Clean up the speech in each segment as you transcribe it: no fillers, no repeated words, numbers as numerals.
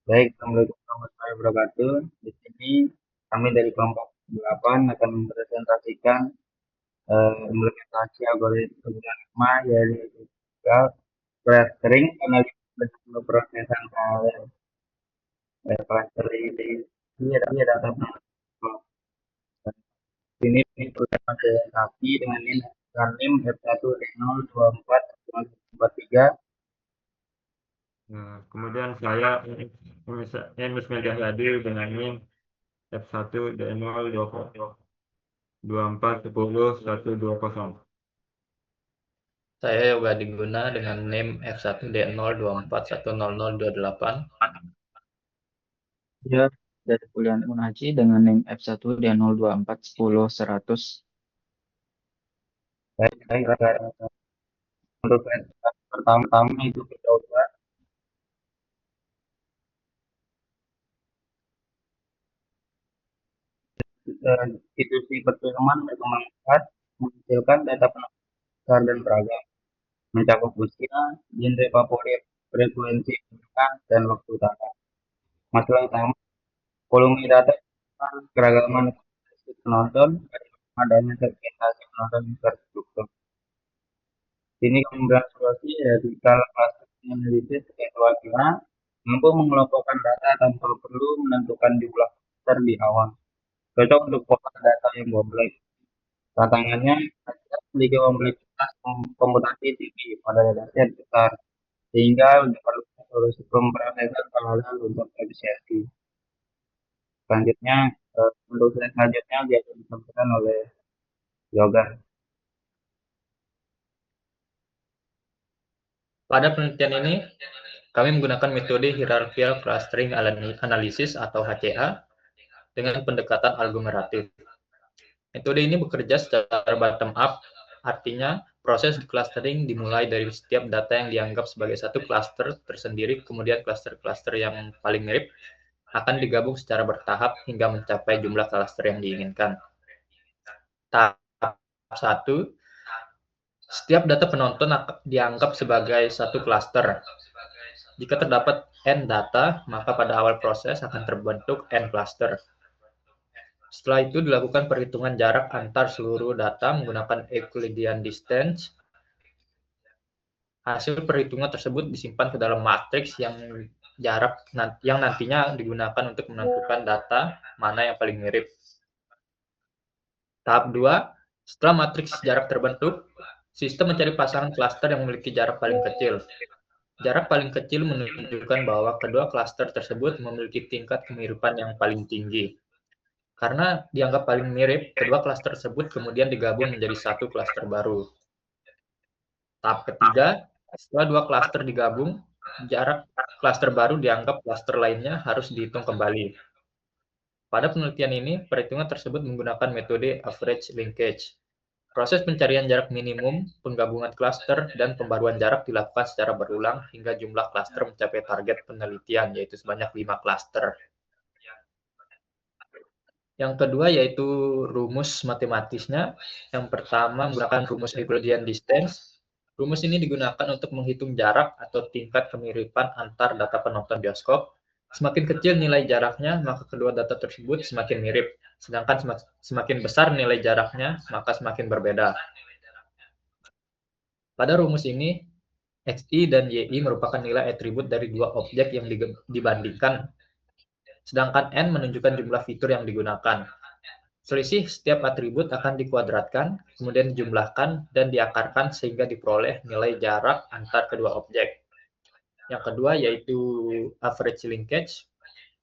Baik, Assalamualaikum warahmatullahi wabarakatuh. Di sini kami dari kelompok 8 akan mempresentasikan implementasi algoritma yaitu clustering analisis dan pemrosesan file. Clustering ini adalah data pengatur. Ini program transaksi dengan NIM F1D024 Nah, kemudian saya Emis Media Hadi dengan NIM F1 D0 2410 120. Saya Yoga Diguna dengan NIM F1D024100028. Ya, dari kuliah Unaji dengan NIM F1D02410 100. Baik, baik, untuk pertama itu kita coba institusi perfilman berkembang menghasilkan data penukar dan beragam, mencakup usia, genre favorit, frekuensi penggunaan, dan waktu tayang. Masalah utama, volume data keragaman penonton, adanya segmentasi penonton terstruktur. Ini kemudian solusi radikal cluster analisis situasinya mampu mengelompokkan data tanpa perlu menentukan jumlah cluster di awal. Cocok untuk pola data yang kompleks. Tantangannya memiliki kompleksitas komputasi tinggi pada dataset besar, sehingga diperlukan solusi pemrosesan paralel untuk efisiensi. Selanjutnya, untuk slide selanjutnya biasa disampaikan oleh Yoga. Pada penelitian ini, kami menggunakan metode Hierarchical Clustering Analysis atau HCA dengan pendekatan aglomeratif. Metode ini bekerja secara bottom-up, artinya proses clustering dimulai dari setiap data yang dianggap sebagai satu cluster tersendiri, kemudian cluster-cluster yang paling mirip akan digabung secara bertahap hingga mencapai jumlah cluster yang diinginkan. Tahap 1, setiap data penonton dianggap sebagai satu cluster. Jika terdapat n data, maka pada awal proses akan terbentuk n cluster. Setelah itu dilakukan perhitungan jarak antar seluruh data menggunakan Euclidean distance. Hasil perhitungan tersebut disimpan ke dalam matriks yang nantinya digunakan untuk menentukan data mana yang paling mirip. Tahap 2, setelah matriks jarak terbentuk, sistem mencari pasangan klaster yang memiliki jarak paling kecil. Jarak paling kecil menunjukkan bahwa kedua klaster tersebut memiliki tingkat kemiripan yang paling tinggi. Karena dianggap paling mirip, kedua klaster tersebut kemudian digabung menjadi satu klaster baru. Tahap ketiga, setelah dua klaster digabung, jarak klaster baru dianggap klaster lainnya harus dihitung kembali. Pada penelitian ini, perhitungan tersebut menggunakan metode average linkage. Proses pencarian jarak minimum, penggabungan klaster, dan pembaruan jarak dilakukan secara berulang hingga jumlah klaster mencapai target penelitian, yaitu sebanyak 5 klaster. Yang kedua yaitu rumus matematisnya. Yang pertama menggunakan rumus Euclidean distance. Rumus ini digunakan untuk menghitung jarak atau tingkat kemiripan antar data penonton bioskop. Semakin kecil nilai jaraknya, maka kedua data tersebut semakin mirip. Sedangkan semakin besar nilai jaraknya, maka semakin berbeda. Pada rumus ini, XI dan YI merupakan nilai atribut dari dua objek yang dibandingkan, sedangkan N menunjukkan jumlah fitur yang digunakan. Selisih setiap atribut akan dikuadratkan, kemudian dijumlahkan dan diakarkan sehingga diperoleh nilai jarak antar kedua objek. Yang kedua yaitu average linkage.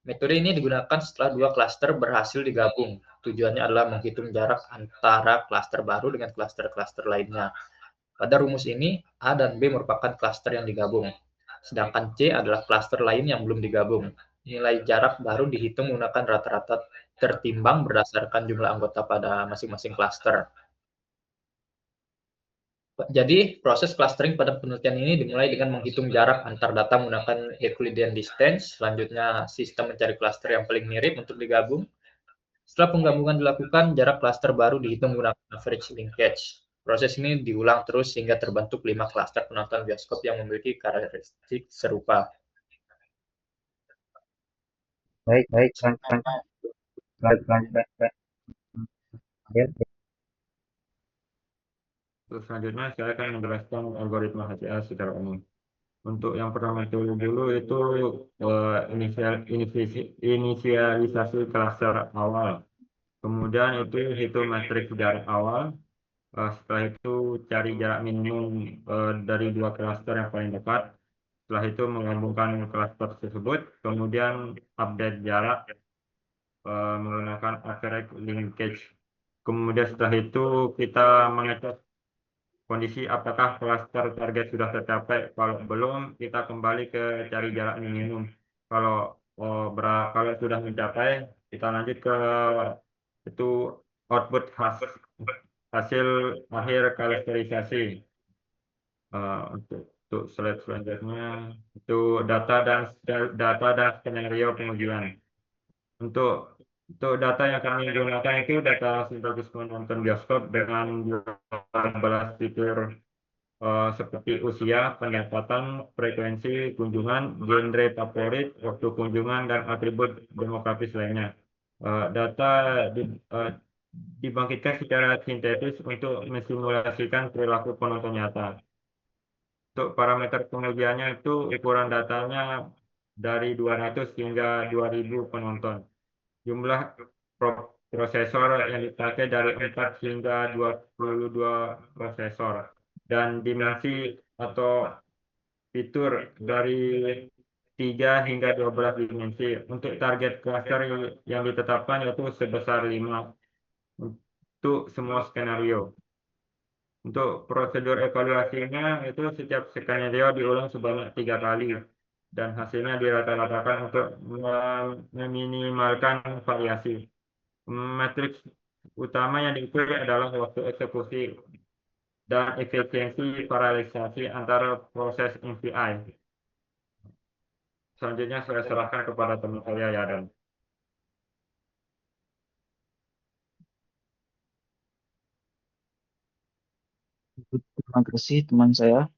Metode ini digunakan setelah dua klaster berhasil digabung. Tujuannya adalah menghitung jarak antara klaster baru dengan klaster-klaster lainnya. Pada rumus ini, A dan B merupakan klaster yang digabung, sedangkan C adalah klaster lain yang belum digabung. Nilai jarak baru dihitung menggunakan rata-rata tertimbang berdasarkan jumlah anggota pada masing-masing klaster. Jadi, proses clustering pada penelitian ini dimulai dengan menghitung jarak antar data menggunakan Euclidean distance. Selanjutnya, sistem mencari klaster yang paling mirip untuk digabung. Setelah penggabungan dilakukan, jarak klaster baru dihitung menggunakan average linkage. Proses ini diulang terus sehingga terbentuk 5 klaster penonton bioskop yang memiliki karakteristik serupa. Baik, baik, selanjutnya selanjutnya. Ya, Terus selanjutnya saya akan menjelaskan algoritma HCA secara umum. Untuk yang pertama itu dulu itu inisialisasi klaster awal. Kemudian itu hitung matriks jarak awal. Setelah itu cari jarak minimum dari dua klaster yang paling dekat. Setelah itu menggabungkan klaster tersebut. Kemudian update jarak menggunakan average linkage. Kemudian setelah itu kita mengecek kondisi apakah klaster target sudah tercapai. Kalau belum, kita kembali ke cari jarak minimum. Kalau kalau sudah mencapai, kita lanjut ke itu output hasil akhir karakterisasi. Untuk slide selanjutnya itu data dan skenario pengujian. Untuk untuk data yang kami gunakan itu data sintetis penonton bioskop dengan 12 fitur seperti usia, pendapatan, frekuensi kunjungan, genre favorit, waktu kunjungan, dan atribut demografis lainnya. Data eh, dibangkitkan secara sintetis untuk mensimulasikan perilaku penonton nyata. Untuk parameter pengujiannya itu ukuran datanya dari 200 hingga 2000 penonton. Jumlah prosesor yang dipakai dari 4 hingga 22 prosesor. Dan dimensi atau fitur dari 3 hingga 12 dimensi. Untuk target cluster yang ditetapkan yaitu sebesar 5 untuk semua skenario. Untuk prosedur evaluasinya itu setiap skenario diulang sebanyak 3 kali dan hasilnya dirata-ratakan untuk meminimalkan variasi. Matriks utama yang diukur adalah waktu eksekusi dan efisiensi paralelisasi antara proses MVI. Selanjutnya saya serahkan kepada teman saya Yadan. Terima kasih teman saya.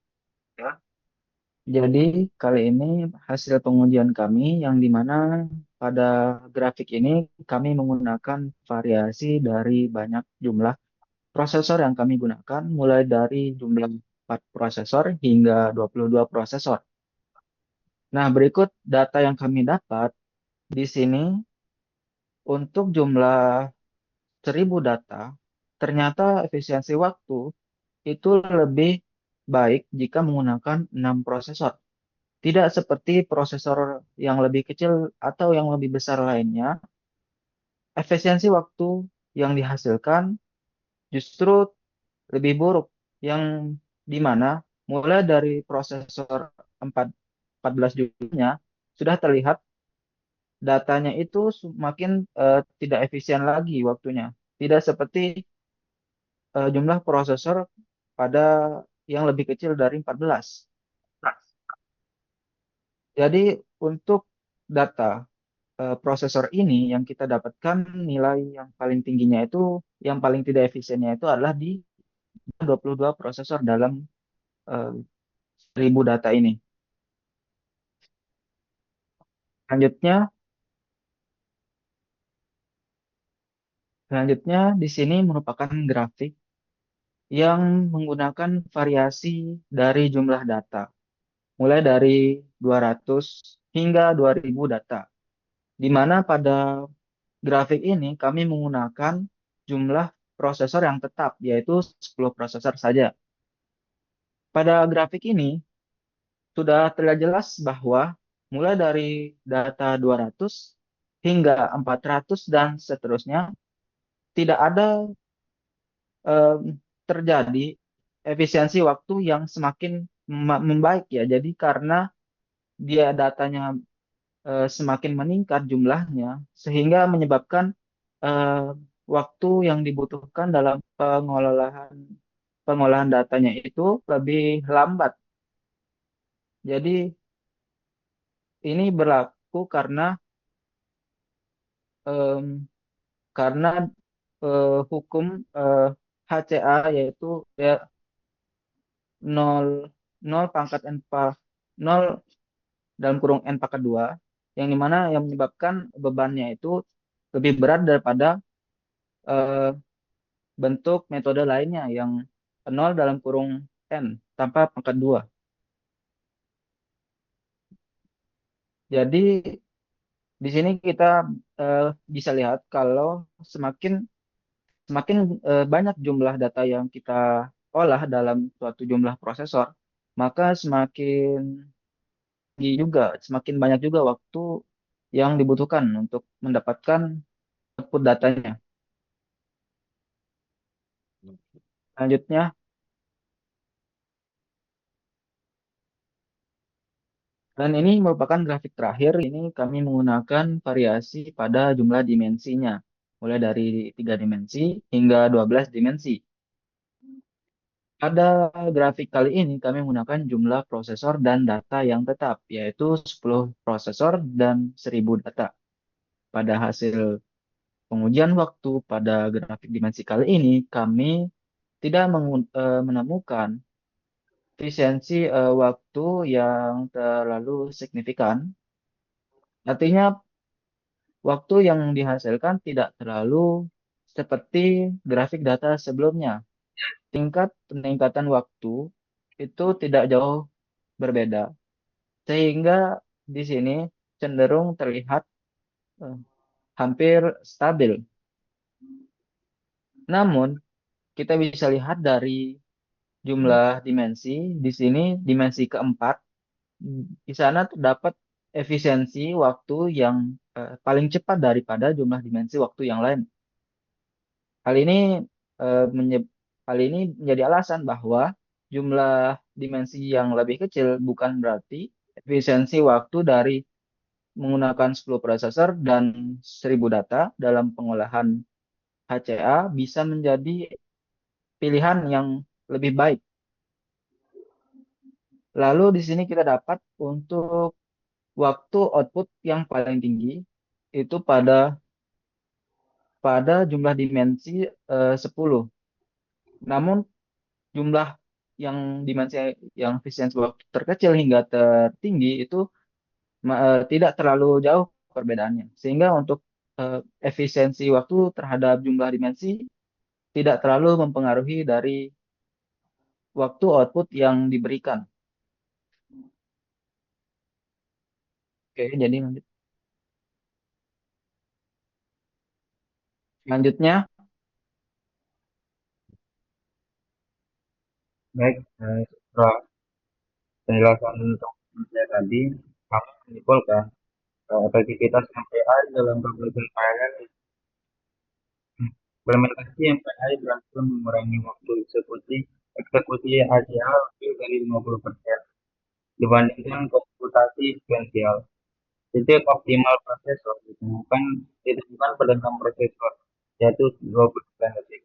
Jadi kali ini hasil pengujian kami yang dimana pada grafik ini kami menggunakan variasi dari banyak jumlah prosesor yang kami gunakan mulai dari jumlah 4 prosesor hingga 22 prosesor. Nah, berikut data yang kami dapat di sini untuk jumlah 1000 data, ternyata efisiensi waktu itu lebih baik jika menggunakan 6 prosesor. Tidak seperti prosesor yang lebih kecil atau yang lebih besar lainnya, efisiensi waktu yang dihasilkan justru lebih buruk, yang dimana mulai dari prosesor 4 14 juta sudah terlihat datanya itu semakin tidak efisien lagi waktunya. Tidak seperti jumlah prosesor pada yang lebih kecil dari 14. Jadi untuk data prosesor ini yang kita dapatkan nilai yang paling tingginya itu, yang paling tidak efisiennya itu adalah di 22 prosesor dalam eh, 1000 data ini. Selanjutnya, selanjutnya di sini merupakan grafik yang menggunakan variasi dari jumlah data, mulai dari 200 hingga 2000 data. Di mana pada grafik ini kami menggunakan jumlah prosesor yang tetap, yaitu 10 prosesor saja. Pada grafik ini sudah terlihat jelas bahwa mulai dari data 200 hingga 400 dan seterusnya tidak ada terjadi efisiensi waktu yang semakin membaik ya. Jadi karena dia datanya semakin meningkat jumlahnya sehingga menyebabkan eh, waktu yang dibutuhkan dalam pengolahan datanya itu lebih lambat. Jadi ini berlaku em, karena hukum HCA yaitu ya 0 0 pangkat n 0 dalam kurung n pangkat 2 yang dimana yang menyebabkan bebannya itu lebih berat daripada eh, bentuk metode lainnya yang nol dalam kurung n tanpa pangkat 2. Jadi di sini kita eh, bisa lihat kalau semakin semakin banyak jumlah data yang kita olah dalam suatu jumlah prosesor, maka semakin banyak juga waktu yang dibutuhkan untuk mendapatkan output datanya. Selanjutnya, dan ini merupakan grafik terakhir. Ini kami menggunakan variasi pada jumlah dimensinya, mulai dari 3 dimensi hingga 12 dimensi. Pada grafik kali ini kami menggunakan jumlah prosesor dan data yang tetap, yaitu 10 prosesor dan 1000 data. Pada hasil pengujian waktu pada grafik dimensi kali ini, kami tidak menemukan efisiensi waktu yang terlalu signifikan. Artinya, waktu yang dihasilkan tidak terlalu seperti grafik data sebelumnya. Tingkat peningkatan waktu itu tidak jauh berbeda, sehingga di sini cenderung terlihat eh, hampir stabil. Namun, kita bisa lihat dari jumlah dimensi, di sini dimensi keempat, di sana terdapat efisiensi waktu yang paling cepat daripada jumlah dimensi waktu yang lain. Hal ini eh, menye- hal ini menjadi alasan bahwa jumlah dimensi yang lebih kecil bukan berarti efisiensi waktu dari menggunakan 10 prosesor dan 1000 data dalam pengolahan HCA bisa menjadi pilihan yang lebih baik. Lalu di sini kita dapat untuk waktu output yang paling tinggi itu pada jumlah dimensi 10. Namun jumlah yang dimensi yang efisiensi waktu terkecil hingga tertinggi itu tidak terlalu jauh perbedaannya. Sehingga untuk efisiensi waktu terhadap jumlah dimensi tidak terlalu mempengaruhi dari waktu output yang diberikan. Oke, jadi selanjutnya, Baik, setelah penjelasan tentang saya tadi, kami menyimpulkan efektivitas MPI dalam publication pilot implementasi MPI berhasil mengurangi waktu eksekusi ACL lebih dari 50% dibandingkan komputasi sequential. Titik optimal prosesor ditemukan pada 6 prosesor, yaitu 29 detik.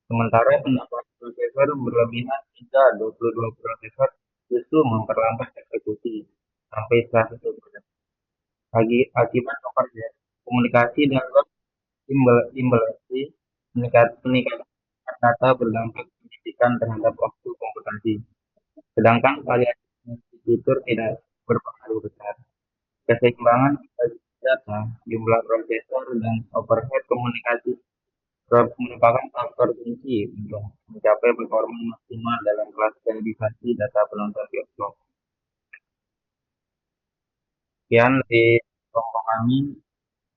Sementara pendapat prosesor berlebihan hingga 22 prosesor justru memperlambat eksekusi sampai 100%. Akibat overhead, komunikasi dan load imbalancing peningkatan data berdampak signifikan terhadap waktu komputasi. Sedangkan variasi fitur tidak berpengaruh besar. Keseimbangan bagi data, jumlah prosesor, dan overhead komunikasi merupakan faktor kunci untuk mencapai performa maksimal dalam kelas standarisasi data penonton bioskop. Sekian dari kelompok kami.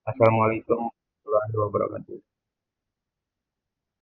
Assalamualaikum warahmatullahi wabarakatuh.